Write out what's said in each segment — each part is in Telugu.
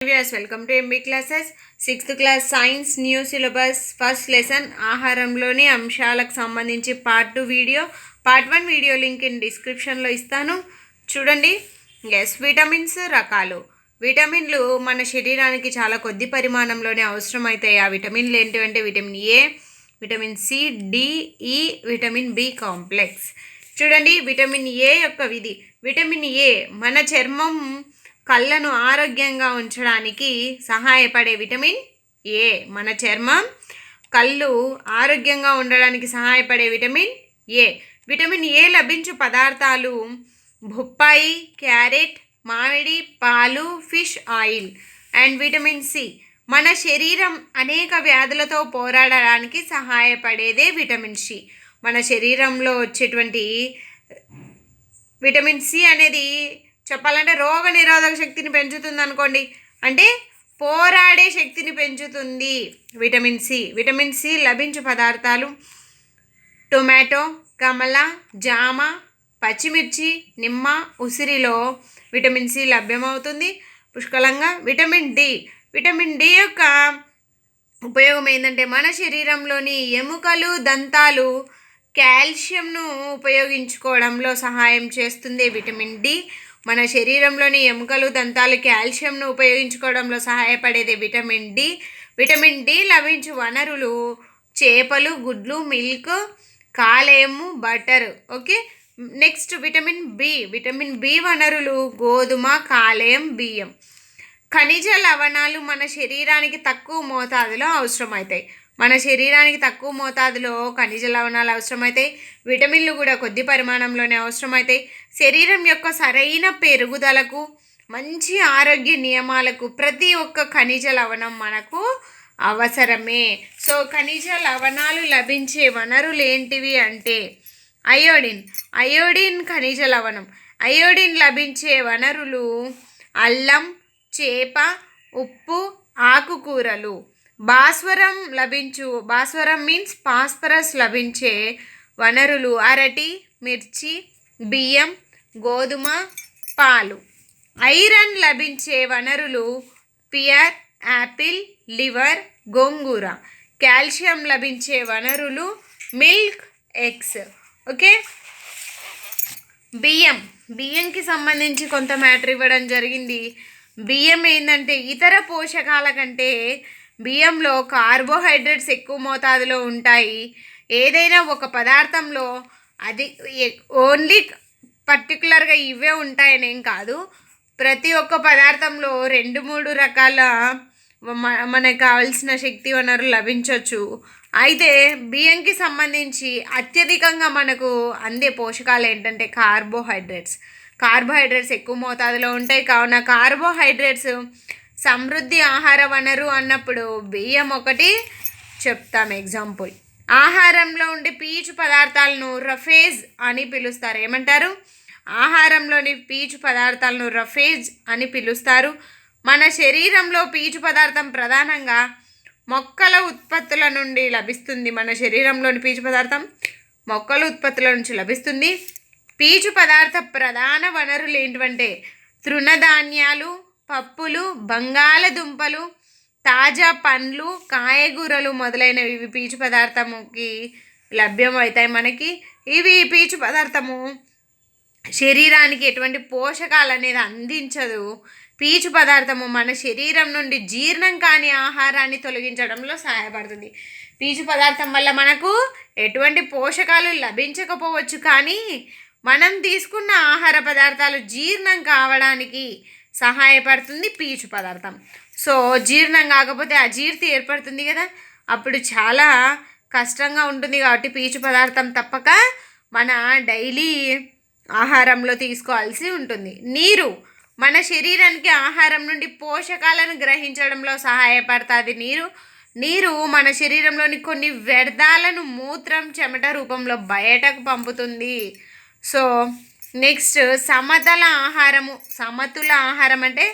Viewers, welcome to MB Classes. 6th class science new syllabus first lesson ఆహారంలోని అంశాలకు సంబంధించి part 2 video part 1 video link in డిస్క్రిప్షన్లో ఇస్తాను చూడండి. విటమిన్స్ రకాలు. విటమిన్లు మన శరీరానికి చాలా కొద్ది పరిమాణంలోనే అవసరమవుతాయి. ఆ విటమిన్లు ఏంటంటే vitamin A, vitamin C, D, E, vitamin B complex. చూడండి విటమిన్ ఏ యొక్క విధి. విటమిన్ ఏ మన చర్మం కళ్ళను ఆరోగ్యంగా ఉంచడానికి సహాయపడే విటమిన్ ఏ. మన చర్మం కళ్ళు ఆరోగ్యంగా ఉండడానికి సహాయపడే విటమిన్ ఏ. విటమిన్ ఏ లభించు పదార్థాలు బొప్పాయి, క్యారెట్, మామిడి, పాలు, fish oil. And vitamin C మన శరీరం అనేక వ్యాధులతో పోరాడడానికి సహాయపడేదే విటమిన్ సి. మన శరీరంలో వచ్చేటువంటి విటమిన్ సి అనేది చెప్పాలంటే రోగ నిరోధక శక్తిని పెంచుతుంది అనుకోండి, అంటే పోరాడే శక్తిని పెంచుతుంది విటమిన్ సి. విటమిన్ సి లభించు పదార్థాలు టొమాటో, కమల, జామ, పచ్చిమిర్చి, నిమ్మ, ఉసిరిలో విటమిన్ సి లభ్యమవుతుంది పుష్కలంగా. Vitamin D. విటమిన్ డి యొక్క ఉపయోగం ఏంటంటే మన శరీరంలోని ఎముకలు, దంతాలు కాల్షియంను ఉపయోగించుకోవడంలో సహాయం చేస్తుంది విటమిన్ డి. మన శరీరంలోని ఎముకలు, దంతాలు కాల్షియంను ఉపయోగించుకోవడంలో సహాయపడేది విటమిన్ డి. విటమిన్ డి లభించు వనరులు చేపలు, గుడ్లు, మిల్క్, కాలేయము, butter. Okay, next vitamin B. Vitamin B వనరులు గోధుమ, కాలేయం, బియ్యం. ఖనిజ లవణాలు మన శరీరానికి తక్కువ మోతాదులో అవసరమవుతాయి. మన శరీరానికి తక్కువ మోతాదులో ఖనిజ లవణాలు అవసరమవుతాయి. విటమిన్లు కూడా కొద్ది పరిమాణంలోనే అవసరమవుతాయి. శరీరం యొక్క సరైన పెరుగుదలకు, మంచి ఆరోగ్య నియమాలకు ప్రతి ఒక్క ఖనిజ లవణం మనకు అవసరమే. సో ఖనిజ లవణాలు లభించే వనరులు ఏంటివి అంటే అయోడిన్. అయోడిన్ ఖనిజ లవణం. అయోడిన్ లభించే వనరులు అల్లం, చేప, ఉప్పు, ఆకుకూరలు. భాస్వరం మీన్స్ ఫాస్ఫరస్ లభించే వనరులు అరటి, మిర్చి, బియ్యం, గోధుమ, పాలు. ఐరన్ లభించే వనరులు పియర్, యాపిల్, లివర్, గోంగూర. కాల్షియం లభించే వనరులు మిల్క్, ఎగ్స్. ఓకే, బియ్యంకి సంబంధించి కొంత మ్యాటర్ ఇవ్వడం జరిగింది. బియ్యం ఏంటంటే ఇతర పోషకాల కంటే బియ్యంలో కార్బోహైడ్రేట్స్ ఎక్కువ మోతాదులో ఉంటాయి. ఏదైనా ఒక పదార్థంలో అది ఓన్లీ పర్టికులర్గా ఇవే ఉంటాయనేం కాదు. ప్రతి ఒక్క పదార్థంలో 2-3 రకాల మనకు కావాల్సిన శక్తి వనరులు లభించవచ్చు. అయితే బియ్యంకి సంబంధించి అత్యధికంగా మనకు అందే పోషకాలు ఏంటంటే కార్బోహైడ్రేట్స్ ఎక్కువ మోతాదులో ఉంటాయి. కావున కార్బోహైడ్రేట్స్ సమృద్ధి ఆహార వనరు అన్నప్పుడు బియ్యం ఒకటి చెప్తాం ఎగ్జాంపుల్. ఆహారంలో ఉండే పీచు పదార్థాలను రఫేజ్ అని పిలుస్తారు. ఏమంటారు? ఆహారంలోని పీచు పదార్థాలను రఫేజ్ అని పిలుస్తారు. మన శరీరంలో పీచు పదార్థం ప్రధానంగా మొక్కల ఉత్పత్తుల నుండి లభిస్తుంది. మన శరీరంలోని పీచు పదార్థం మొక్కల ఉత్పత్తుల నుంచి లభిస్తుంది. పీచు పదార్థ ప్రధాన వనరులు ఏంటంటే తృణధాన్యాలు, పప్పులు, బంగాళదుంపలు, తాజా పండ్లు, కాయగూరలు మొదలైనవి ఇవి పీచు పదార్థముకి లభ్యమవుతాయి మనకి. ఇవి పీచు పదార్థము శరీరానికి ఎటువంటి పోషకాలు అనేది అందించదు. పీచు పదార్థము మన శరీరం నుండి జీర్ణం కాని ఆహారాన్ని తొలగించడంలో సహాయపడుతుంది. పీచు పదార్థం వల్ల మనకు ఎటువంటి పోషకాలు లభించకపోవచ్చు, కానీ మనం తీసుకున్న ఆహార పదార్థాలు జీర్ణం కావడానికి సహాయపడుతుంది పీచు పదార్థం. సో జీర్ణం కాకపోతే అజీర్తి ఏర్పడుతుంది కదా, అప్పుడు చాలా కష్టంగా ఉంటుంది. కాబట్టి పీచు పదార్థం తప్పక మన డైలీ ఆహారంలో తీసుకోవాల్సి ఉంటుంది. నీరు మన శరీరానికి ఆహారం నుండి పోషకాలను గ్రహించడంలో సహాయపడుతుంది. నీరు మన శరీరంలోని కొన్ని వ్యర్థాలను మూత్రం, చెమట రూపంలో బయటకు పంపుతుంది. సో నెక్స్ట్ సమతుల ఆహారం అంటే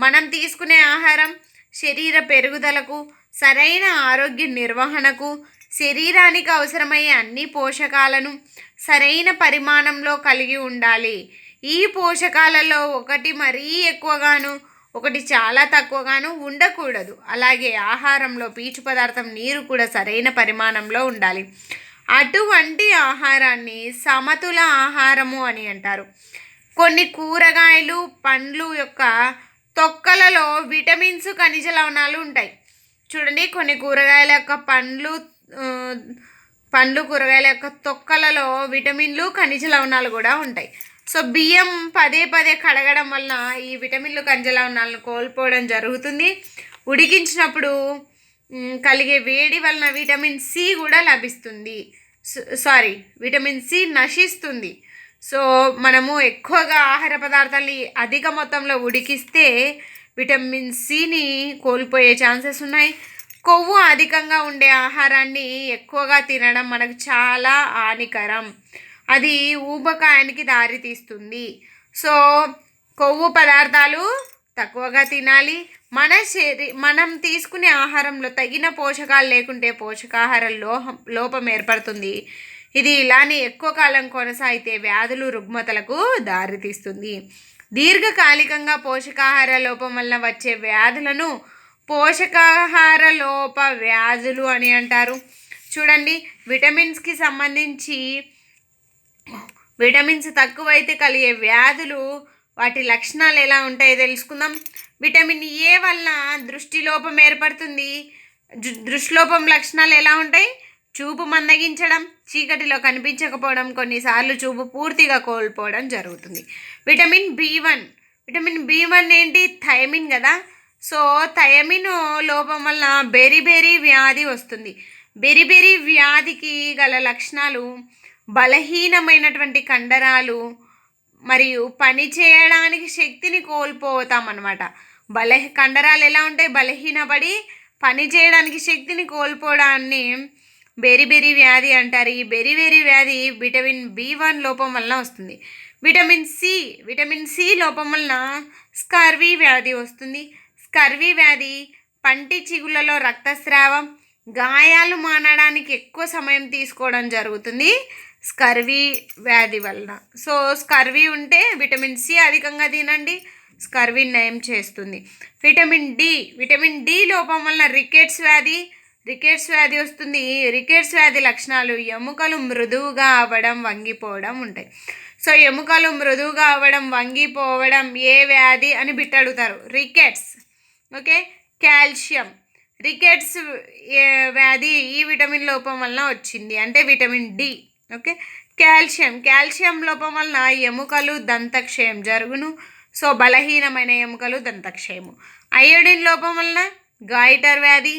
మనం తీసుకునే ఆహారం శరీర పెరుగుదలకు, సరైన ఆరోగ్య నిర్వహణకు, శరీరానికి అవసరమయ్యే అన్ని పోషకాలను సరైన పరిమాణంలో కలిగి ఉండాలి. ఈ పోషకాలలో ఒకటి మరీ ఎక్కువగాను ఒకటి చాలా తక్కువగాను ఉండకూడదు. అలాగే ఆహారంలో పీచు పదార్థం నీరు కూడా సరైన పరిమాణంలో ఉండాలి. అటువంటి ఆహారాన్ని సమతుల ఆహారము అని అంటారు. కొన్ని కూరగాయలు పండ్లు యొక్క తొక్కలలో విటమిన్స్ ఖనిజ లవణాలు ఉంటాయి. చూడండి, కొన్ని కూరగాయల యొక్క పండ్లు కూరగాయల యొక్క తొక్కలలో విటమిన్లు ఖనిజ లవణాలు కూడా ఉంటాయి. సో బియ్యం పదే పదే కడగడం వలన ఈ విటమిన్లు ఖనిజ లవణాలను కోల్పోవడం జరుగుతుంది. ఉడికించినప్పుడు కలిగే వేడి వలన విటమిన్ సి కూడా లభిస్తుంది. విటమిన్ సి నశిస్తుంది. సో మనము ఎక్కువగా ఆహార పదార్థాలని అధిక మొత్తంలో ఉడికిస్తే విటమిన్ సిని కోల్పోయే ఛాన్సెస్ ఉన్నాయి. కొవ్వు అధికంగా ఉండే ఆహారాన్ని ఎక్కువగా తినడం మనకు చాలా హానికరం. అది ఊబకాయానికి దారితీస్తుంది. సో కొవ్వు పదార్థాలు తక్కువగా తినాలి. మనం తీసుకునే ఆహారంలో తగిన పోషకాలు లేకుంటే పోషకాహార లోపం ఏర్పడుతుంది. ఇది ఇలానే ఎక్కువ కాలం కొనసాగితే వ్యాధులు రుగ్మతలకు దారితీస్తుంది. దీర్ఘకాలికంగా పోషకాహార లోపం వలన వచ్చే వ్యాధులను పోషకాహార లోప వ్యాధులు అని అంటారు. చూడండి, విటమిన్స్కి సంబంధించి విటమిన్స్ తక్కువైతే కలిగే వ్యాధులు, వాటి లక్షణాలు ఎలా ఉంటాయో తెలుసుకుందాం. విటమిన్ ఏ వలన దృష్టిలోపం ఏర్పడుతుంది. దృష్టిలోపం లక్షణాలు ఎలా ఉంటాయి? చూపు మందగించడం, చీకటిలో కనిపించకపోవడం, కొన్నిసార్లు చూపు పూర్తిగా కోల్పోవడం జరుగుతుంది. విటమిన్ బి1 ఏంటి? థైమిన్ కదా. సో థైమిన్ లోపం వలన బెరిబెరి వ్యాధి వస్తుంది. బెరిబెరి వ్యాధికి గల లక్షణాలు బలహీనమైనటువంటి కండరాలు మరియు పని చేయడానికి శక్తిని కోల్పోతామన్నమాట. కండరాలు ఎలా ఉంటాయి? బలహీనపడి పని చేయడానికి శక్తిని కోల్పోవడాన్ని బెరిబెరి వ్యాధి అంటారు. ఈ బెరిబెరి వ్యాధి విటమిన్ బి1 లోపం వలన వస్తుంది. విటమిన్ సి లోపం వలన స్కర్వీ వ్యాధి వస్తుంది. స్కర్వీ వ్యాధి పంటి చిగుళ్ళలో రక్తస్రావం, గాయాలు మానడానికి ఎక్కువ సమయం తీసుకోవడం జరుగుతుంది స్కర్వీ వ్యాధి వలన. సో స్కర్వీ ఉంటే విటమిన్ సి అధికంగా తినండి, స్కర్వీ నయం చేస్తుంది. విటమిన్ డి లోపం వలన రికెట్స్ వ్యాధి వస్తుంది. రికెట్స్ వ్యాధి లక్షణాలు ఎముకలు మృదువుగా అవ్వడం, వంగిపోవడం ఉంటాయి. సో ఎముకలు మృదువుగా అవ్వడం, వంగిపోవడం ఏ వ్యాధి అని బిట్ అడుగుతారు? రికెట్స్. ఓకే. కాల్షియం. రికెట్స్ వ్యాధి ఈ విటమిన్ లోపం వలన వచ్చింది, అంటే విటమిన్ డి. ఓకే. కాల్షియం లోపం వలన ఎముకలు దంతక్షయం జరుగును. సో బలహీనమైన ఎముకలు దంతక్షయము. అయోడిన్ లోపం వలన గాయిటర్ వ్యాధి.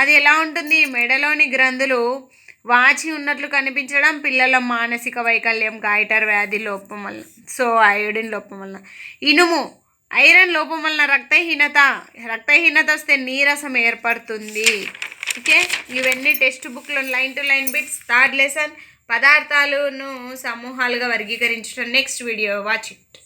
అది ఎలా ఉంటుంది? మెడలోని గ్రంథులు వాచి ఉన్నట్లు కనిపించడం, పిల్లల మానసిక వైకల్యం గాయిటర్ వ్యాధి లోపం వలన. సో అయోడిన్ లోపం వలన. ఐరన్ లోపం వలన రక్తహీనత వస్తే నీరసం ఏర్పడుతుంది. ఓకే. ఇవన్నీ టెక్స్ట్ బుక్లో line to line bits. Third lesson పదార్థాలను సమూహాలుగా వర్గీకరించడం. Next video watch it.